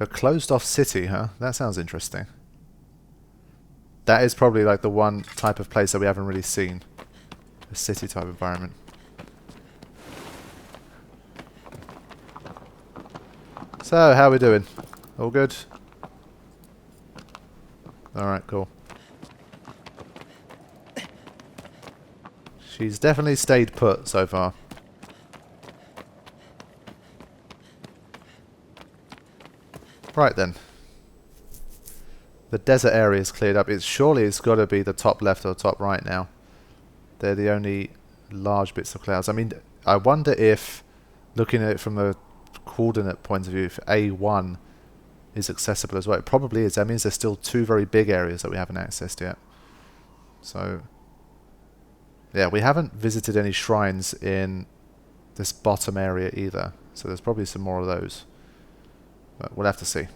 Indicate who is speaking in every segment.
Speaker 1: A closed off city, huh? That sounds interesting. That is probably like the one type of place that we haven't really seen. A city type environment. So, how are we doing? All good? Alright, cool. She's definitely stayed put so far. Right then. The desert area is cleared up. Surely it's got to be the top left or top right now. They're the only large bits of clouds. I mean, I wonder if, looking at it from a coordinate point of view, if A1 is accessible as well. It probably is. That means there's still two very big areas that we haven't accessed yet. So, yeah, we haven't visited any shrines in this bottom area either. So there's probably some more of those. But we'll have to see.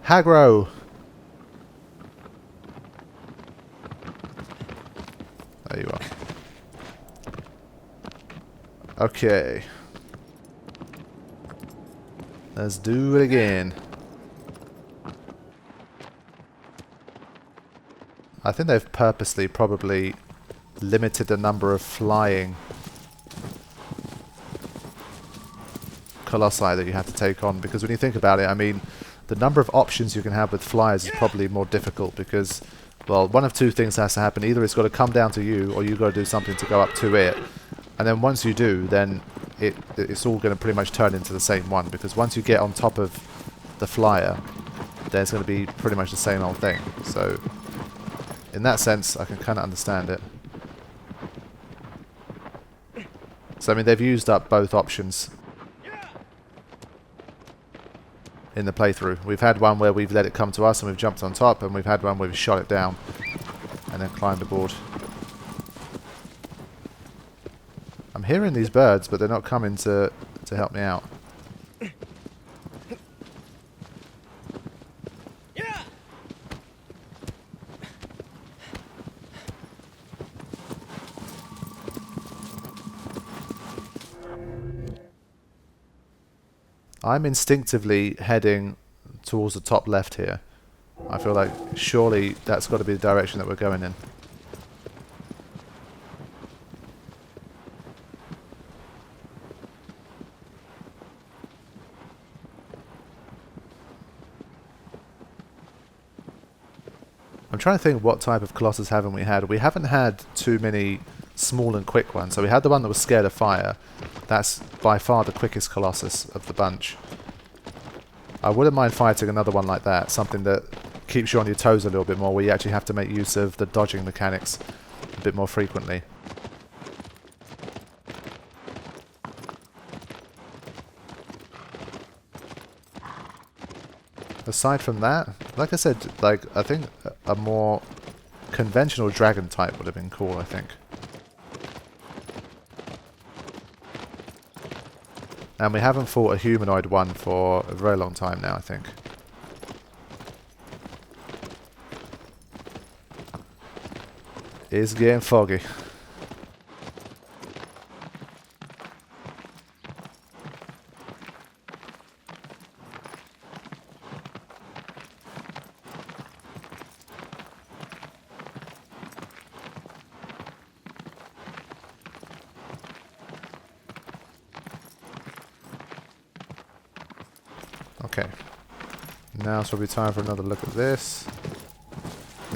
Speaker 1: Agro! There you are. Okay. Let's do it again. I think they've purposely probably limited the number of flying colossi that you have to take on, because when you think about it, I mean, the number of options you can have with flyers is probably more difficult because, well, one of two things has to happen. Either it's got to come down to you, or you've got to do something to go up to it. And then once you do, then it's all going to pretty much turn into the same one, because once you get on top of the flyer, then it's going to be pretty much the same old thing. So, in that sense, I can kind of understand it. So, I mean, they've used up both options in the playthrough. We've had one where we've let it come to us and we've jumped on top, and we've had one where we've shot it down and then climbed aboard. I'm hearing these birds, but they're not coming to help me out. I'm instinctively heading towards the top left here. I feel like surely that's got to be the direction that we're going in. I'm trying to think what type of Colossus haven't we had. We haven't had too many small and quick ones. So we had the one that was scared of fire. That's by far the quickest Colossus of the bunch. I wouldn't mind fighting another one like that. Something that keeps you on your toes a little bit more, where you actually have to make use of the dodging mechanics a bit more frequently. Aside from that, like I said, like I think a more conventional dragon type would have been cool, I think. And we haven't fought a humanoid one for a very long time now, I think. It's getting foggy. Okay. Now it's probably time for another look at this.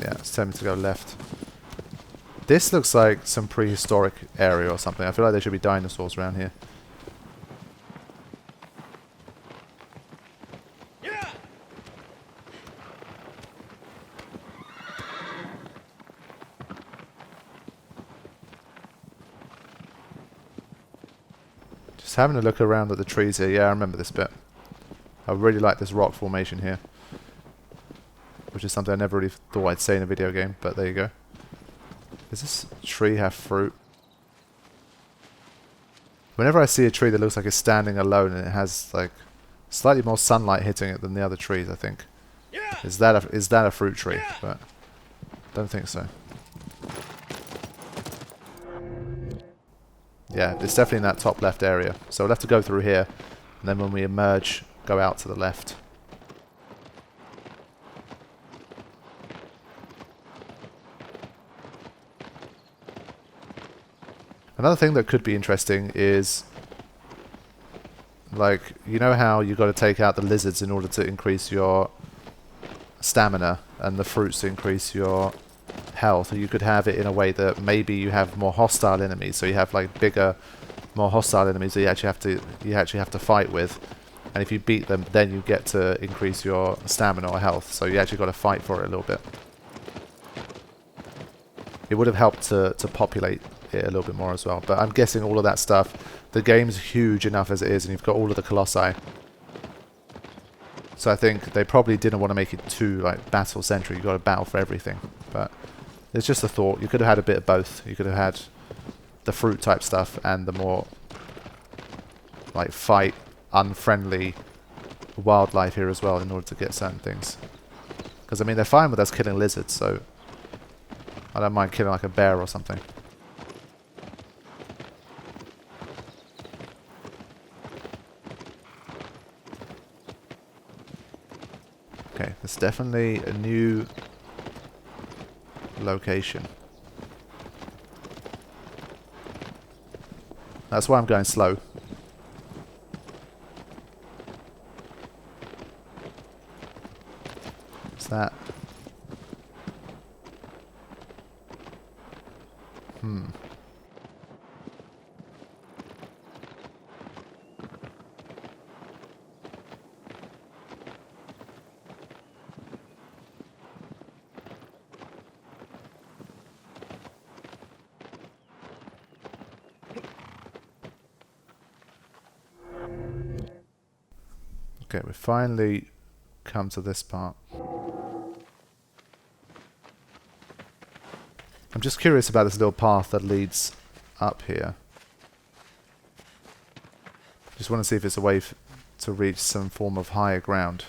Speaker 1: Yeah, it's time to go left. This looks like some prehistoric area or something. I feel like there should be dinosaurs around here. Just having a look around at the trees here. Yeah, I remember this bit. I really like this rock formation here, which is something I never really thought I'd say in a video game, but there you go. Does this tree have fruit? Whenever I see a tree that looks like it's standing alone and it has like Slightly more sunlight hitting it than the other trees, I think. Is that a fruit tree? But don't think so. Yeah, it's definitely in that top left area. So we'll have to go through here, and then when we emerge, go out to the left. Another thing that could be interesting is, like, you know how you got to take out the lizards in order to increase your stamina, and the fruits to increase your health. You could have it in a way that maybe you have more hostile enemies, so you have like bigger, more hostile enemies that you actually have to fight with, and if you beat them, then you get to increase your stamina or health. So you actually got to fight for it a little bit. It would have helped to populate it a little bit more as well. But I'm guessing all of that stuff, the game's huge enough as it is, and you've got all of the colossi. So I think they probably didn't want to make it too like battle centric. You got to battle for everything. But it's just a thought. You could have had a bit of both. You could have had the fruit type stuff and the more like fight unfriendly wildlife here as well in order to get certain things. Because I mean they're fine with us killing lizards, so I don't mind killing like a bear or something. Okay, there's definitely a new location. That's why I'm going slow. What's that? Okay, we've finally come to this part. I'm just curious about this little path that leads up here. Just want to see if it's a way to reach some form of higher ground.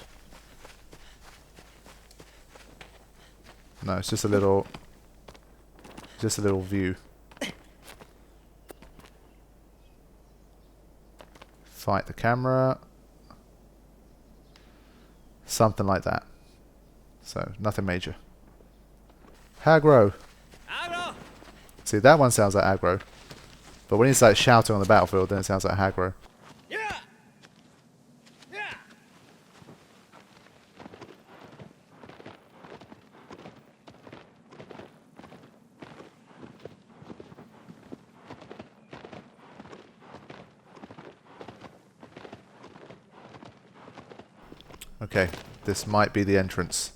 Speaker 1: No, it's just a little view. Fight the camera. Something like that. So, nothing major. Agro! Agro! See, that one sounds like aggro. But when he's like shouting on the battlefield, then it sounds like aggro. Yeah! Yeah! Okay, this might be the entrance.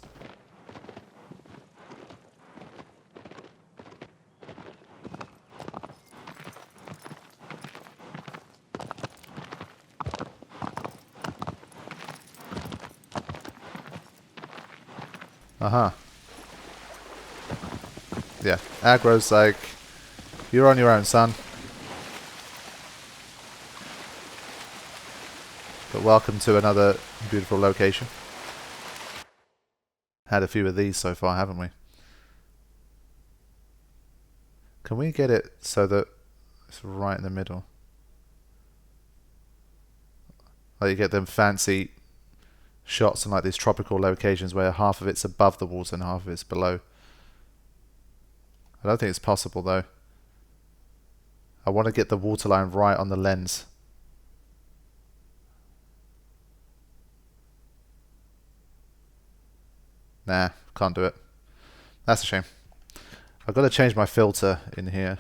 Speaker 1: Uh-huh. Yeah, Agro's like, you're on your own, son. But welcome to another beautiful location. Had a few of these so far, haven't we? Can we get it so that it's right in the middle? Like you get them fancy shots in like these tropical locations where half of it's above the water and half of it's below. I don't think it's possible though. I want to get the waterline right on the lens. Nah, can't do it. That's a shame. I've got to change my filter in here.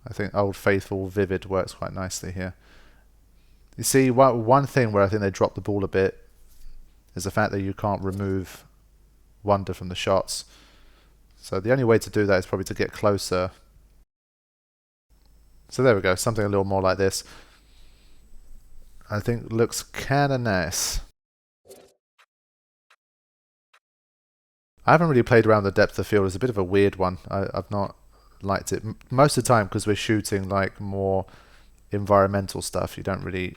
Speaker 1: I think Old Faithful Vivid works quite nicely here. You see, one thing where I think they dropped the ball a bit is the fact that you can't remove wonder from the shots. So the only way to do that is probably to get closer. So there we go, something a little more like this. I think looks kinda nice. I haven't really played around the depth of field. It's a bit of a weird one. I've not liked it. Most of the time, because we're shooting like more environmental stuff, you don't really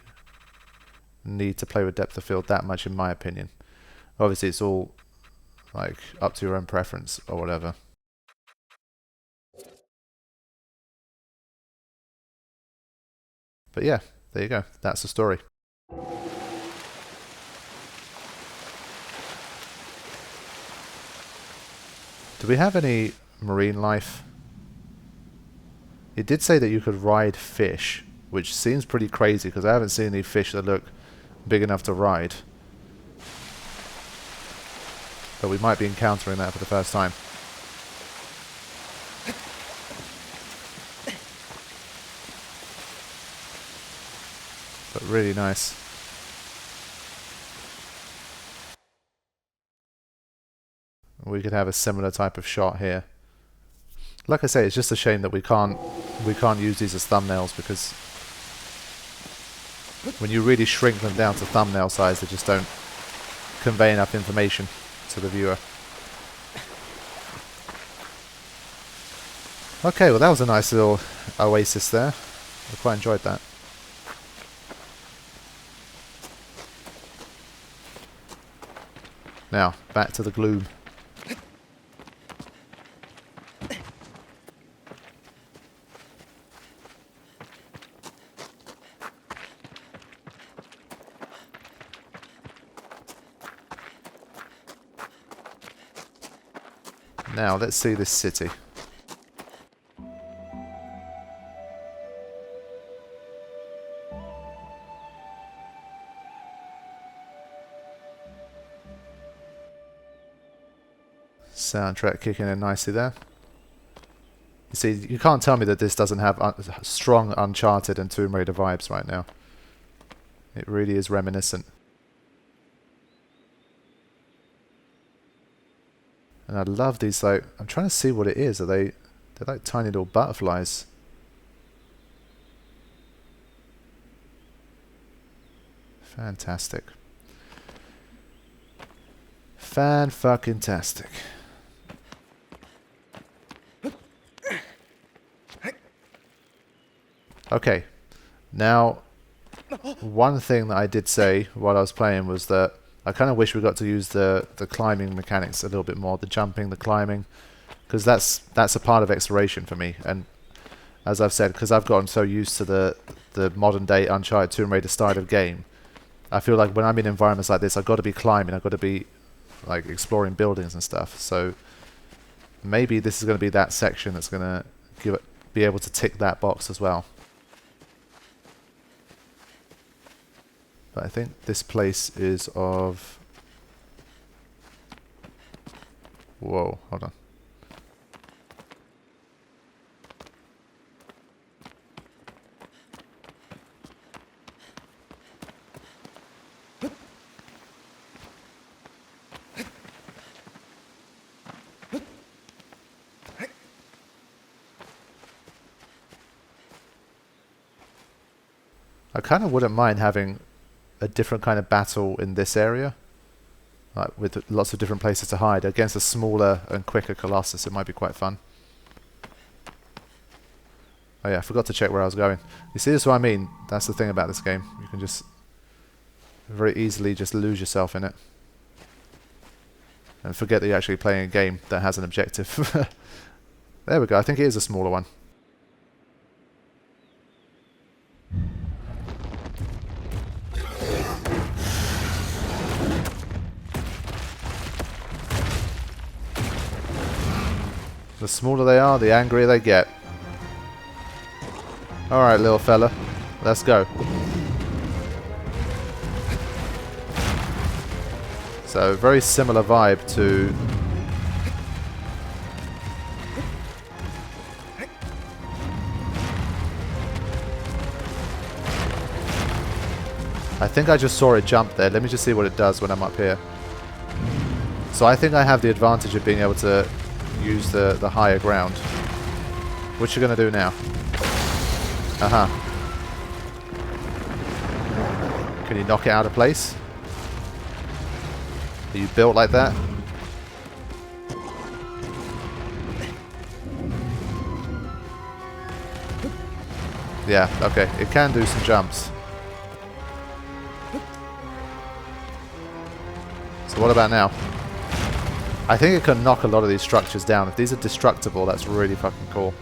Speaker 1: need to play with depth of field that much, in my opinion. Obviously, it's all like up to your own preference or whatever. But yeah, there you go. That's the story. Do we have any marine life? It did say that you could ride fish, which seems pretty crazy because I haven't seen any fish that look big enough to ride. But we might be encountering that for the first time. But really nice. We could have a similar type of shot here. Like I say, it's just a shame that we can't use these as thumbnails, because when you really shrink them down to thumbnail size, they just don't convey enough information to the viewer. Okay, well that was a nice little oasis there. I quite enjoyed that. Now, back to the gloom. Now, let's see this city. Soundtrack kicking in nicely there. You see, you can't tell me that this doesn't have strong Uncharted and Tomb Raider vibes right now. It really is reminiscent. And I love these, like, I'm trying to see what it is. They're like tiny little butterflies. Fantastic. Fan-fucking-tastic. Okay, now, one thing that I did say while I was playing was that I kind of wish we got to use the climbing mechanics a little bit more, the jumping, the climbing, because that's a part of exploration for me. And as I've said, because I've gotten so used to the modern day Uncharted Tomb Raider style of game, I feel like when I'm in environments like this, I've got to be climbing, I've got to be like exploring buildings and stuff. So maybe this is going to be that section that's going to be able to tick that box as well. But I think this place is of... Whoa, hold on. I kind of wouldn't mind having a different kind of battle in this area, like with lots of different places to hide against a smaller and quicker Colossus. It might be quite fun. Oh yeah, I forgot to check where I was going. You see, this is what I mean. That's the thing about this game. You can just very easily just lose yourself in it and forget that you're actually playing a game that has an objective. There we go. I think it is a smaller one. The smaller they are, the angrier they get. Alright, little fella. Let's go. So, very similar vibe to... I think I just saw it jump there. Let me just see what it does when I'm up here. So I think I have the advantage of being able to use the higher ground. What you gonna do now? Aha. Can you knock it out of place? Are you built like that? Yeah, okay. It can do some jumps. So what about now? I think it can knock a lot of these structures down. If these are destructible, that's really fucking cool.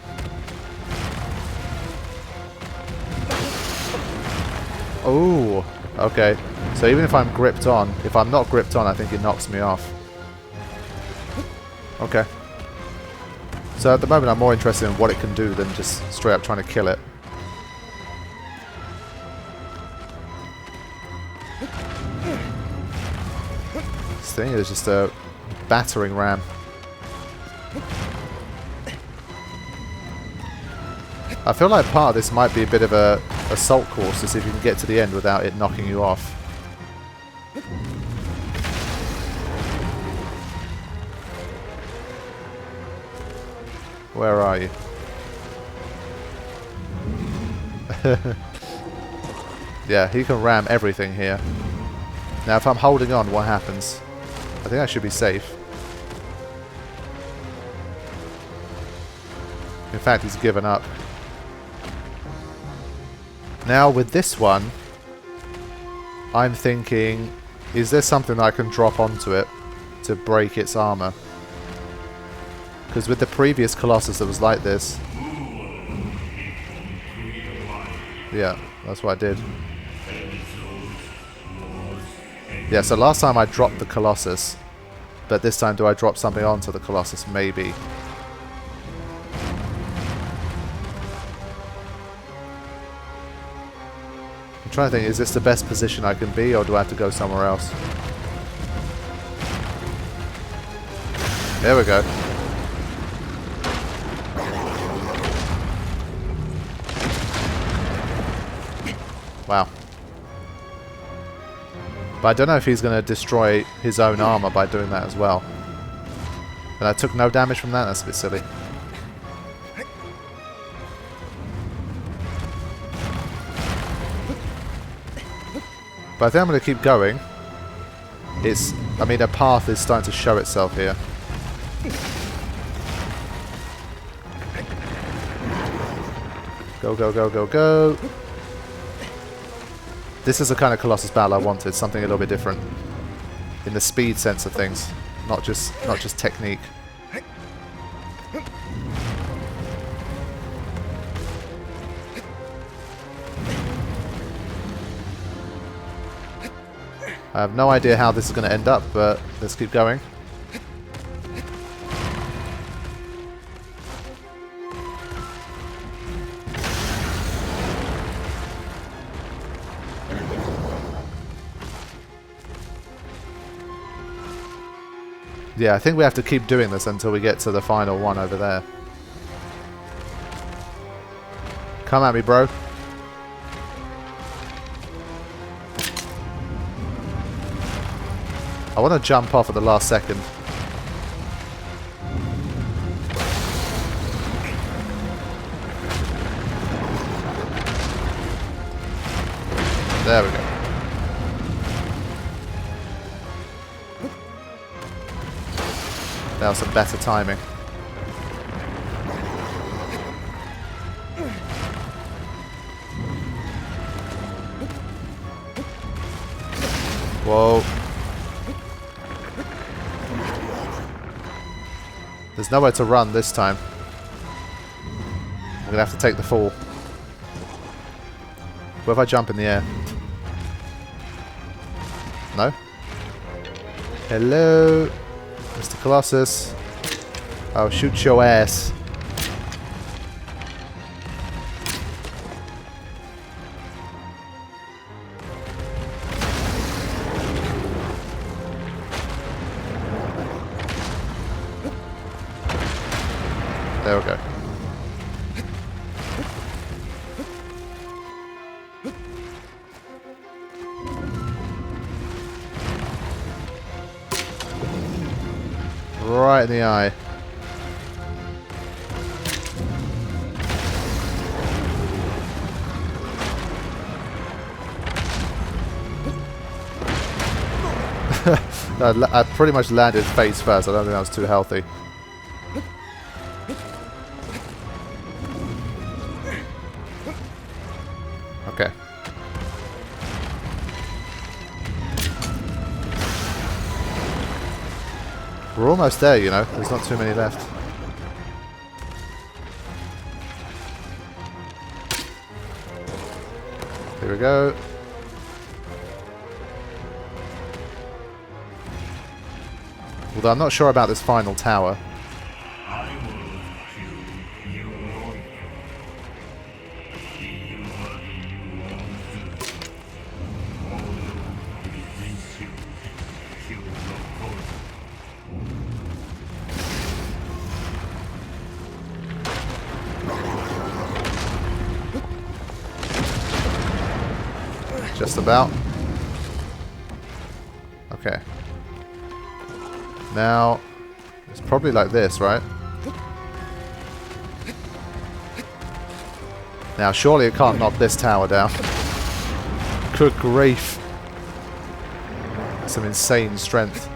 Speaker 1: Oh, okay. So even if I'm gripped on, if I'm not gripped on, I think it knocks me off. Okay. So at the moment I'm more interested in what it can do than just straight up trying to kill it. This thing is just a battering ram. I feel like part of this might be a bit of a assault course to see if you can get to the end without it knocking you off. Where are you? Yeah, he can ram everything here. Now if I'm holding on, what happens? I think I should be safe. In fact, he's given up. Now with this one, I'm thinking, is there something I can drop onto it to break its armor? Because with the previous Colossus it was like this. Yeah, that's what I did. Yeah, so last time I dropped the Colossus, but this time do I drop something onto the Colossus? Maybe. I'm trying to think, is this the best position I can be, or do I have to go somewhere else? There we go. Wow. But I don't know if he's going to destroy his own armor by doing that as well. And I took no damage from that? That's a bit silly. But I think I'm going to keep going. I mean, a path is starting to show itself here. Go, go, go, go, go. This is the kind of Colossus battle I wanted, something a little bit different. In the speed sense of things, not just technique. I have no idea how this is going to end up, but let's keep going. Yeah, I think we have to keep doing this until we get to the final one over there. Come at me, bro. I want to jump off at the last second. There we go. That was some better timing. Whoa. There's nowhere to run this time. I'm going to have to take the fall. What if I jump in the air? No? Hello? Mr. Colossus. I'll shoot your ass. There we go. Right in the eye. I pretty much landed face first. I don't think that was too healthy. almost there, you know. There's not too many left. Here we go. Although I'm not sure about this final tower. Just about. Okay. Now, it's probably like this, right? Now, surely it can't knock this tower down. Good grief. Some insane strength.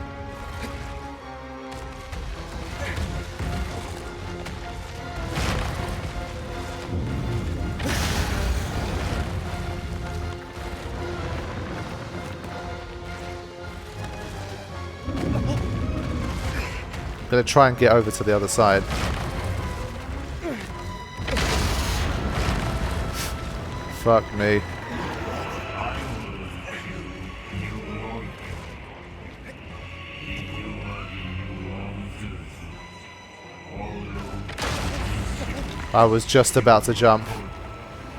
Speaker 1: I'm going to try and get over to the other side. Fuck me. I was just about to jump.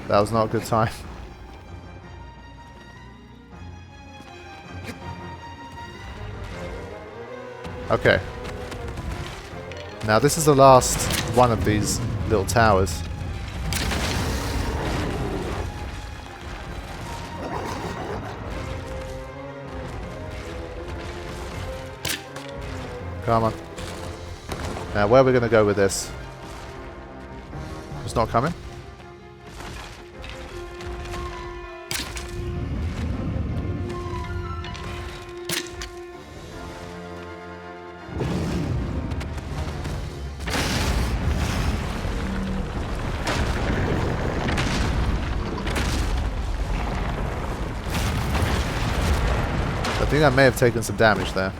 Speaker 1: That was not a good time. Okay. Now this is the last one of these little towers. Come on. Now where are we going to go with this? It's not coming? I think I may have taken some damage there.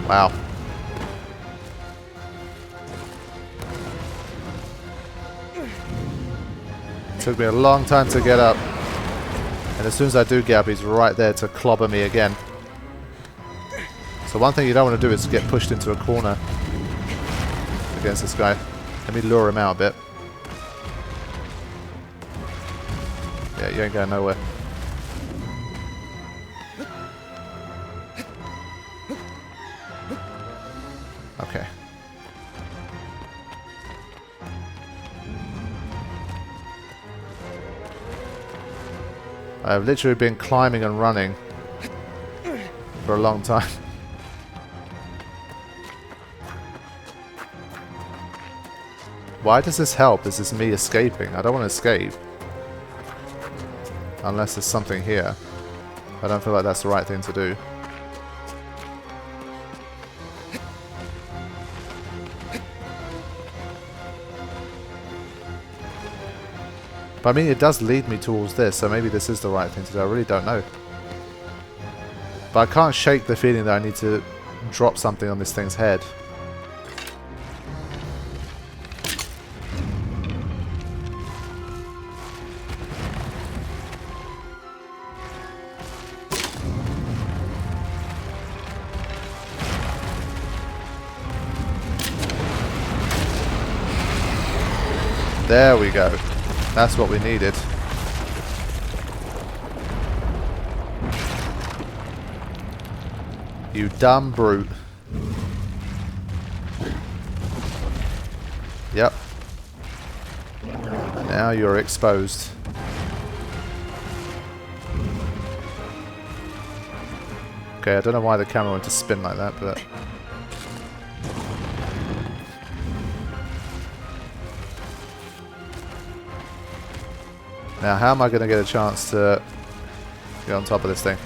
Speaker 1: Wow. Took me a long time to get up. And as soon as I do get up, he's right there to clobber me again. So one thing you don't want to do is get pushed into a corner against this guy. Let me lure him out a bit. Yeah, you ain't going nowhere. Okay. I've literally been climbing and running for a long time. Why does this help? Is this me escaping? I don't want to escape. Unless there's something here. I don't feel like that's the right thing to do. But I mean, it does lead me towards this, so maybe this is the right thing to do. I really don't know. But I can't shake the feeling that I need to drop something on this thing's head. There we go. That's what we needed. You dumb brute. Yep. Now you're exposed. Okay, I don't know why the camera went to spin like that, but... Now, how am I going to get a chance to get on top of this thing?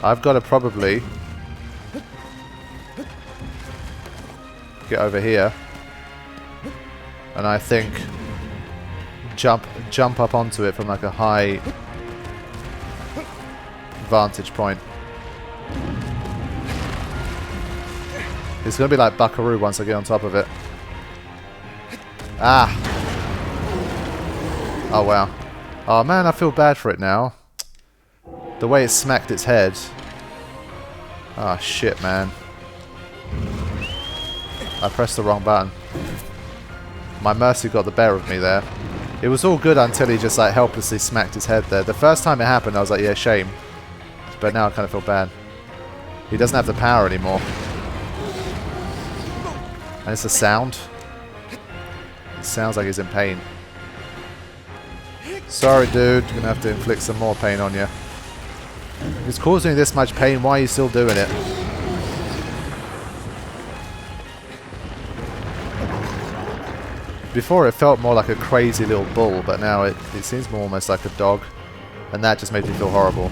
Speaker 1: I've got to probably get over here and I think jump up onto it from like a high vantage point. It's gonna be like Buckaroo once I get on top of it. Ah! Oh wow. Oh man, I feel bad for it now. The way it smacked its head. Ah shit, man. I pressed the wrong button. My mercy got the better of me there. It was all good until he just like helplessly smacked his head there. The first time it happened I was like, yeah, shame. But now I kind of feel bad. He doesn't have the power anymore. And it's the sound. It sounds like he's in pain. Sorry dude, you're gonna have to inflict some more pain on you. It's causing you this much pain, why are you still doing it? Before it felt more like a crazy little bull, but now it seems more almost like a dog. And that just made me feel horrible.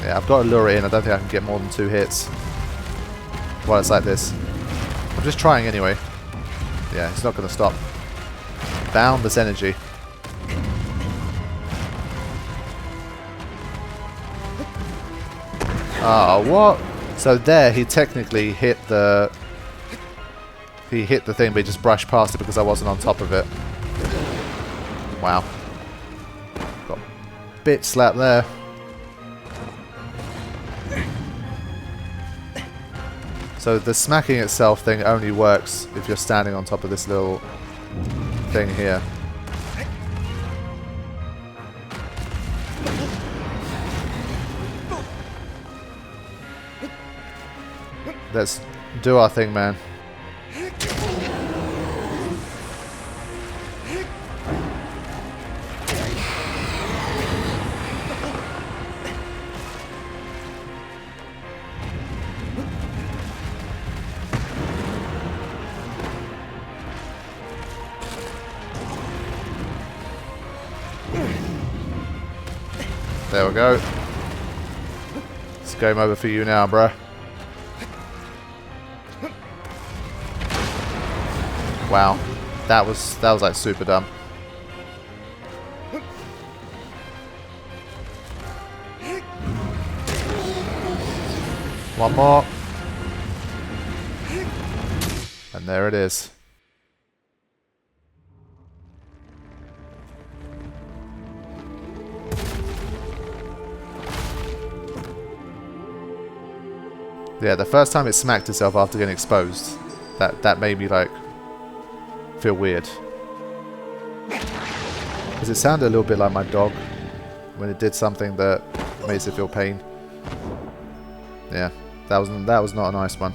Speaker 1: Yeah, I've got to lure it in. I don't think I can get more than 2 hits while it's like this. I'm just trying anyway. Yeah, it's not going to stop. Boundless energy. Oh, what? So there, he technically hit the... He hit the thing, but he just brushed past it because I wasn't on top of it. Wow. Got a bit slap there. So the smacking itself thing only works if you're standing on top of this little thing here. Let's do our thing, man. There we go. It's game over for you now, bruh. Wow, that was like super dumb. One more. And there it is. Yeah, the first time it smacked itself after getting exposed, that made me like feel weird. Because it sounded a little bit like my dog when it did something that makes it feel pain. Yeah, that was not a nice one.